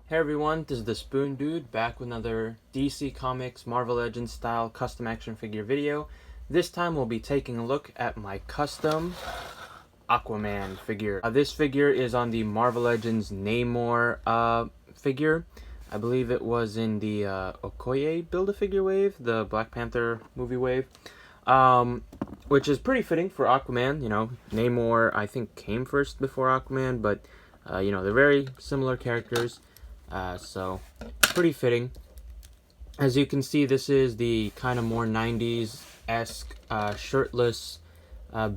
Hey everyone, this is the Spoon Dude back with another DC Comics Marvel Legends style custom action figure video. This time we'll be taking a look at my custom Aquaman figure. This figure is on the Marvel Legends Namor figure. I believe it was in the Okoye Build-A-Figure wave, the Black Panther movie wave. Which is pretty fitting for Aquaman. You know, Namor I think came first before Aquaman, but you know, they're very similar characters. So pretty fitting. As you can see, this is the kind of more 90s-esque shirtless,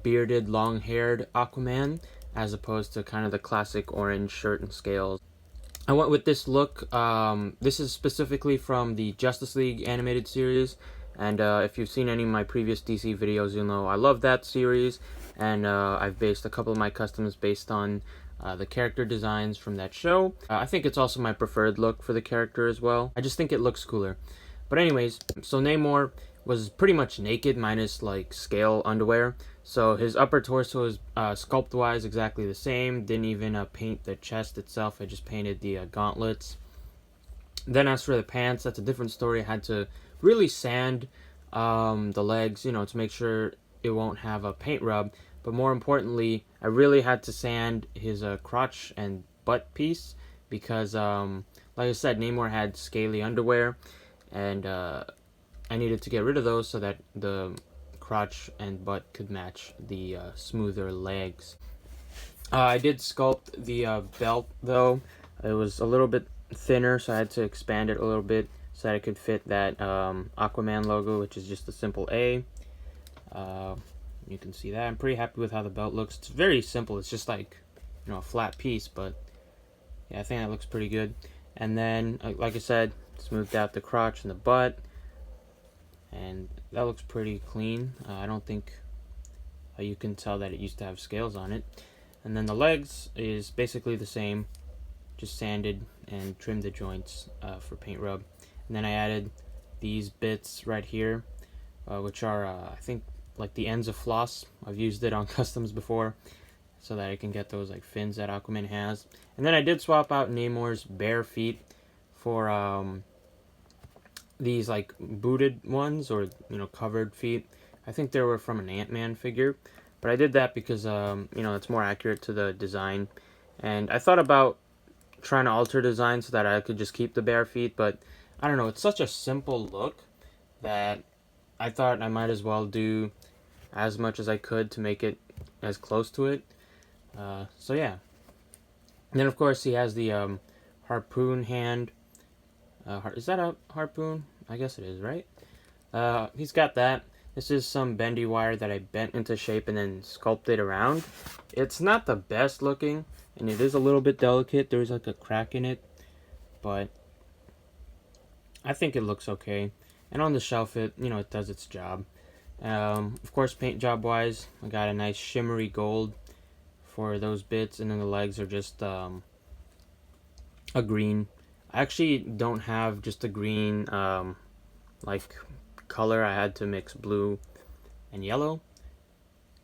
bearded, long-haired Aquaman, as opposed to kind of the classic orange shirt and scales. I went with this look. This is specifically from the Justice League animated series, and if you've seen any of my previous DC videos, you'll know I love that series, and I've based a couple of my customs based on the character designs from that show. I think it's also my preferred look for the character as well. I just think it looks cooler. But anyways, so Namor was pretty much naked minus like scale underwear. So his upper torso is sculpt-wise exactly the same. Didn't even paint the chest itself. I just painted the gauntlets. Then as for the pants, that's a different story. I had to really sand the legs, you know, to make sure it won't have a paint rub. But more importantly, I really had to sand his crotch and butt piece because, like I said, Namor had scaly underwear, and I needed to get rid of those so that the crotch and butt could match the smoother legs. I did sculpt the belt, though. It was a little bit thinner, so I had to expand it a little bit so that it could fit that Aquaman logo, which is just a simple A. You can see that. I'm pretty happy with how the belt looks. It's very simple. It's just like, you know, a flat piece, but yeah, I think that looks pretty good. And then, like I said, smoothed out the crotch and the butt, and that looks pretty clean. I don't think you can tell that it used to have scales on it. And then the legs is basically the same, just sanded and trimmed the joints for paint rub. And then I added these bits right here, which are, I think, like the ends of floss. I've used it on customs before so that I can get those like fins that Aquaman has. And then I did swap out Namor's bare feet for these like booted ones, or you know, covered feet. I think they were from an Ant-Man figure, but I did that because you know, it's more accurate to the design. And I thought about trying to alter design so that I could just keep the bare feet, but I don't know, it's such a simple look that I thought I might as well do as much as I could to make it as close to it. So yeah. And then of course he has the harpoon hand. Is that a harpoon? I guess it is, right? He's got that. This is some bendy wire that I bent into shape and then sculpted around. It's not the best looking, and it is a little bit delicate. There's like a crack in it, but I think it looks okay. And on the shelf, it, you know, it does its job. Of course, paint job wise, I got a nice shimmery gold for those bits, and then the legs are just a green. I actually don't have just a green like color. I had to mix blue and yellow,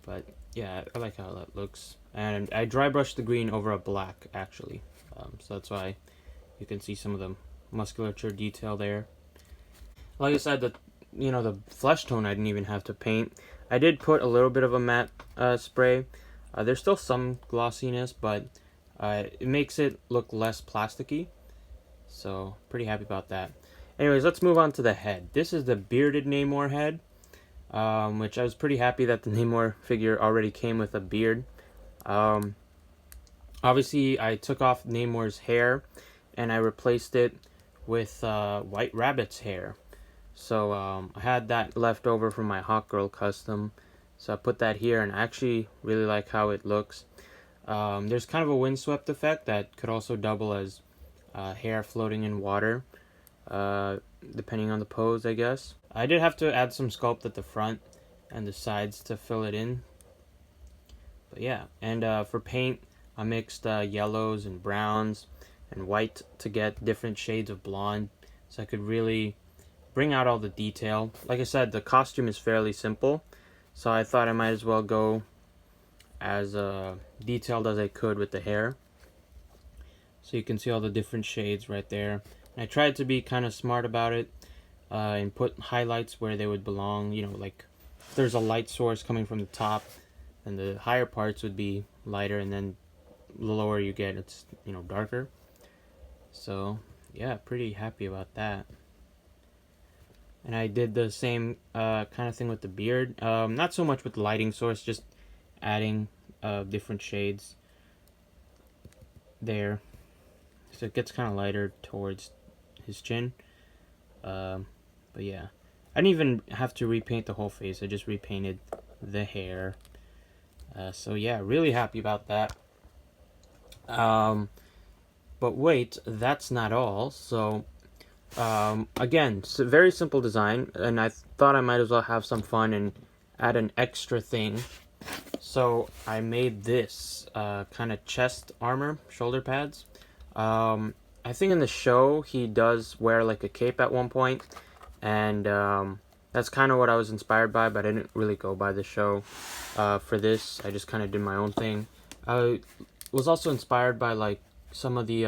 but yeah, I like how that looks. And I dry brushed the green over a black actually, so that's why you can see some of the musculature detail there. Like I said, you know, the flesh tone I didn't even have to paint. I did put a little bit of a matte spray. There's still some glossiness, but it makes it look less plasticky. So, pretty happy about that. Anyways, let's move on to the head. This is the bearded Namor head, which I was pretty happy that the Namor figure already came with a beard. Obviously, I took off Namor's hair, and I replaced it with White Rabbit's hair. So I had that left over from my Hawkgirl custom, so I put that here, and I actually really like how it looks. There's kind of a windswept effect that could also double as hair floating in water, depending on the pose, I guess. I did have to add some sculpt at the front and the sides to fill it in. But yeah, and for paint, I mixed yellows and browns and white to get different shades of blonde, so I could really bring out all the detail. Like I said, the costume is fairly simple, so I thought I might as well go as detailed as I could with the hair. So you can see all the different shades right there. And I tried to be kind of smart about it and put highlights where they would belong. You know, like if there's a light source coming from the top, then the higher parts would be lighter, and then the lower you get, it's, you know, darker. So yeah, pretty happy about that. And I did the same kind of thing with the beard. Not so much with the lighting source, just adding different shades there. So it gets kind of lighter towards his chin. But yeah. I didn't even have to repaint the whole face. I just repainted the hair. So yeah, really happy about that. But wait, that's not all. So again, very simple design, and I thought I might as well have some fun and add an extra thing. So I made this kind of chest armor, shoulder pads. I think in the show he does wear like a cape at one point, and that's kind of what I was inspired by, but I didn't really go by the show for this. I just kind of did my own thing. I was also inspired by like some of the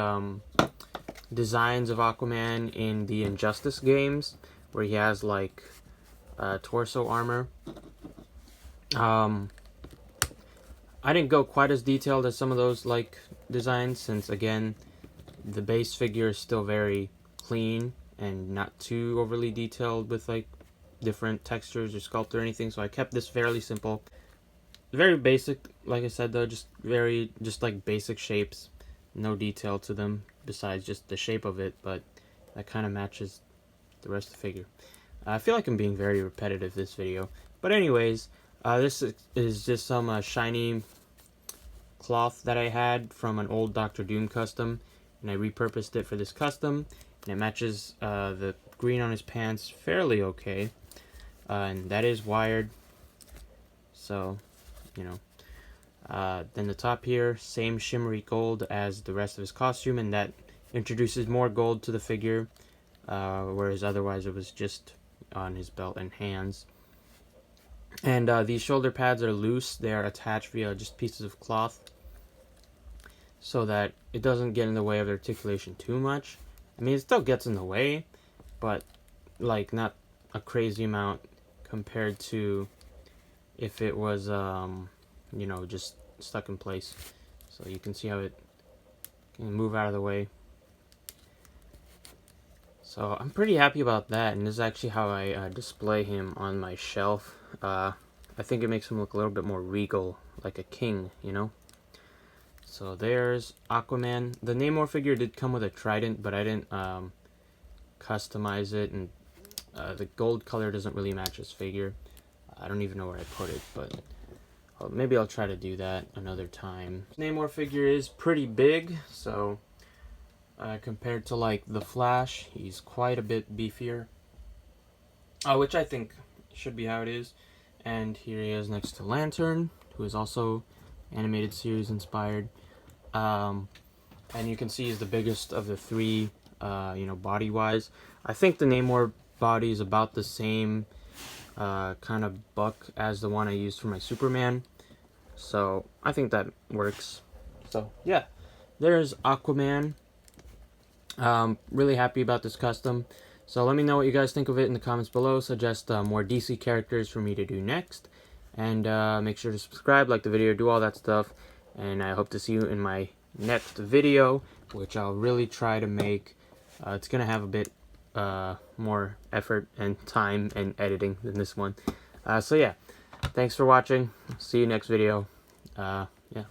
designs of Aquaman in the Injustice games, where he has like torso armor. I didn't go quite as detailed as some of those like designs, since again the base figure is still very clean and not too overly detailed with like different textures or sculpt or anything. So I kept this fairly simple, very basic, like I said, though, just like basic shapes, no detail to them besides just the shape of it, but that kind of matches the rest of the figure. I feel like I'm being very repetitive this video, but anyways, this is just some shiny cloth that I had from an old Doctor Doom custom, and I repurposed it for this custom, and it matches the green on his pants fairly okay, and that is wired, so, you know. Then the top here, same shimmery gold as the rest of his costume, and that introduces more gold to the figure, whereas otherwise it was just on his belt and hands. And these shoulder pads are loose. They are attached via just pieces of cloth, so that it doesn't get in the way of the articulation too much. I mean, it still gets in the way, but like not a crazy amount compared to if it was you know, just stuck in place. So you can see how it can move out of the way. So I'm pretty happy about that, and this is actually how I display him on my shelf. I think it makes him look a little bit more regal, like a king, you know? So there's Aquaman. The Namor figure did come with a trident, but I didn't customize it, and the gold color doesn't really match his figure. I don't even know where I put it, but maybe I'll try to do that another time. Namor figure is pretty big, so compared to like the Flash, he's quite a bit beefier, which I think should be how it is. And here he is next to Lantern, who is also animated series inspired, and you can see he's the biggest of the three, you know, body wise. I think the Namor body is about the same kind of buck as the one I used for my Superman, so I think that works. So yeah, there's Aquaman. Really happy about this custom. So let me know what you guys think of it in the comments below. Suggest more DC characters for me to do next, and make sure to subscribe, like the video, do all that stuff, and I hope to see you in my next video, which I'll really try to make. It's gonna have a bit more effort and time and editing than this one. So yeah, thanks for watching. See you next video. Yeah.